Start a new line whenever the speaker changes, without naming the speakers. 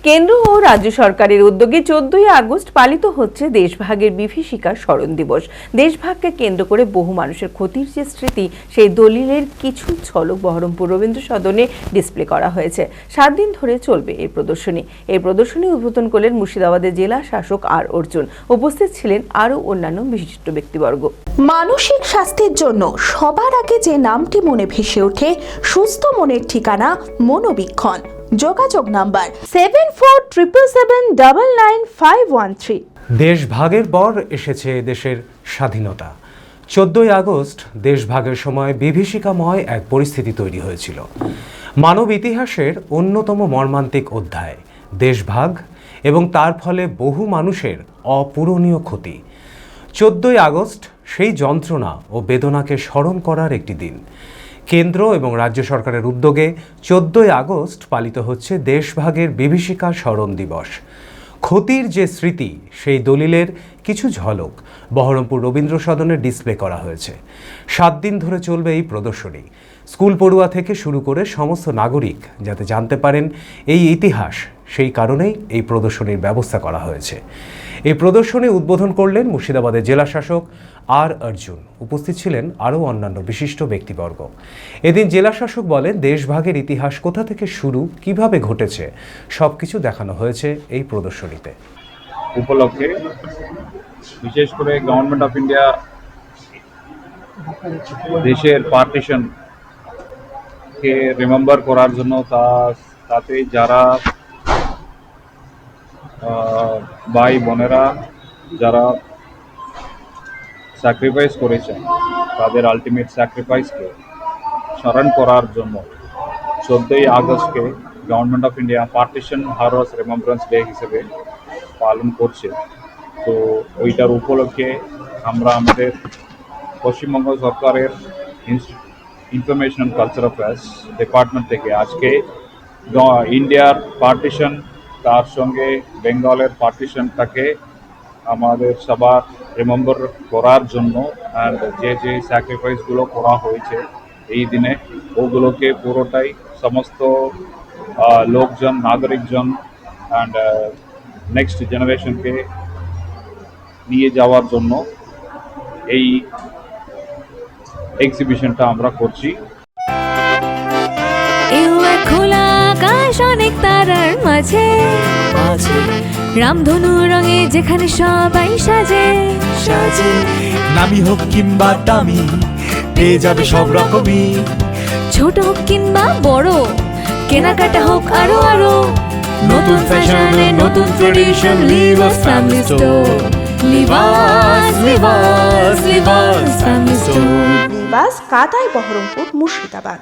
কেন্দ্র ও রাজ্য সরকারের উদ্যোগে 14ই আগস্ট পালিত হচ্ছে দেশভাগের বিভীষিকা স্মরণ দিবস। দেশভাগকে কেন্দ্র করে বহু মানুষের ক্ষতির যে স্মৃতি, সেই দলিলের কিছু ঝলক বহরমপুর রবীন্দ্র সদনে ডিসপ্লে করা হয়েছে। 7 দিন ধরে চলবে এই প্রদর্শনী উদ্বোধন করলেন মুর্শিদাবাদের জেলা শাসক আর অর্জুন। উপস্থিত ছিলেন আরও অন্যান্য বিশিষ্ট ব্যক্তিবর্গ।
মানসিক স্বাস্থ্যের জন্য সবার আগে যে নামটি মনে ভেসে ওঠে, সুস্থ মনের ঠিকানা মনোবীক্ষণ। যোগাযোগ নাম্বার 7477799513।
দেশভাগের পর এসেছে দেশের স্বাধীনতা। 14ই আগস্ট দেশভাগের সময় বিভীষিকাময় এক পরিস্থিতি তৈরি হয়েছিল। মানব ইতিহাসের অন্যতম মর্মান্তিক অধ্যায় দেশভাগ এবং তার ফলে বহু মানুষের অপূরণীয় ক্ষতি। 14ই আগস্ট সেই যন্ত্রণা ও বেদনাকে স্মরণ করার একটি দিন। কেন্দ্র এবং রাজ্য সরকারের উদ্যোগে 14ই আগস্ট পালিত হচ্ছে দেশভাগের বিভীষিকা স্মরণ দিবস। ক্ষতির যে স্মৃতি, সেই দলিলের কিছু ঝলক বহরমপুর রবীন্দ্র সদনে ডিসপ্লে করা হয়েছে। 7 দিন ধরে চলবে এই প্রদর্শনী। স্কুল পড়ুয়া থেকে শুরু করে সমস্ত নাগরিক যাতে জানতে পারেন এই ইতিহাস, সেই কারণেই এই প্রদর্শনীর ব্যবস্থা করা হয়েছে। এই প্রদর্শনী উদ্বোধন করলেন মুর্শিদাবাদের জেলা শাসক আর অর্জুন। উপস্থিত ছিলেন আরও অন্যান্য বিশিষ্ট ব্যক্তিবর্গ। এদিন জেলা শাসক বলেন, দেশভাগের ইতিহাস কোথা থেকে শুরু, কিভাবে ঘটেছে, সবকিছু দেখানো হয়েছে এই প্রদর্শনীতে।
উপলক্ষে বিশেষ করে গভর্নমেন্ট অফ ইন্ডিয়া দেশের পার্টিশন কে রিমেম্বার করার জন্য তাতে যারা ভাই বোনেরা যারা স্যাক্রিফাইস করেছেন, তাদের আলটিমেট স্যাক্রিফাইসকে স্মরণ করার জন্য 14ই আগস্টকে government of India partition horrors remembrance day হিসেবে পালন করছে। তো ওইটার উপলক্ষে আমরা আমাদের পশ্চিমবঙ্গ সরকারের information and culture affairs department থেকে আজকে ইন্ডিয়ার পার্টিশন, তার সঙ্গে বেঙ্গলের পার্টিশনটাকে আমাদের সবার রিমেম্বার করার জন্য অ্যান্ড যে স্যাক্রিফাইসগুলো করা হয়েছে এই দিনে, ওগুলোকে পুরোটাই সমস্ত লোকজন, নাগরিকজন অ্যান্ড নেক্সট জেনারেশনকে নিয়ে যাওয়ার জন্য এই এক্সিবিশনটা আমরা করছি।
খোলা আকাশ, অনেক তারার মাঝে রামধনু রঙে যেখানে সবাই সাজে
নামি হোক কিংবা দামি, পেয়ে যাবে সব রকমই।
ছোট হোক কিংবা বড়, কেনাকাটা হোক আরো আরো। নতুন ফ্যাশনে নতুন tradition, Libas family store. Libas family store.
নিবাস কাতাই, বহরমপুর, মুর্শিদাবাদ।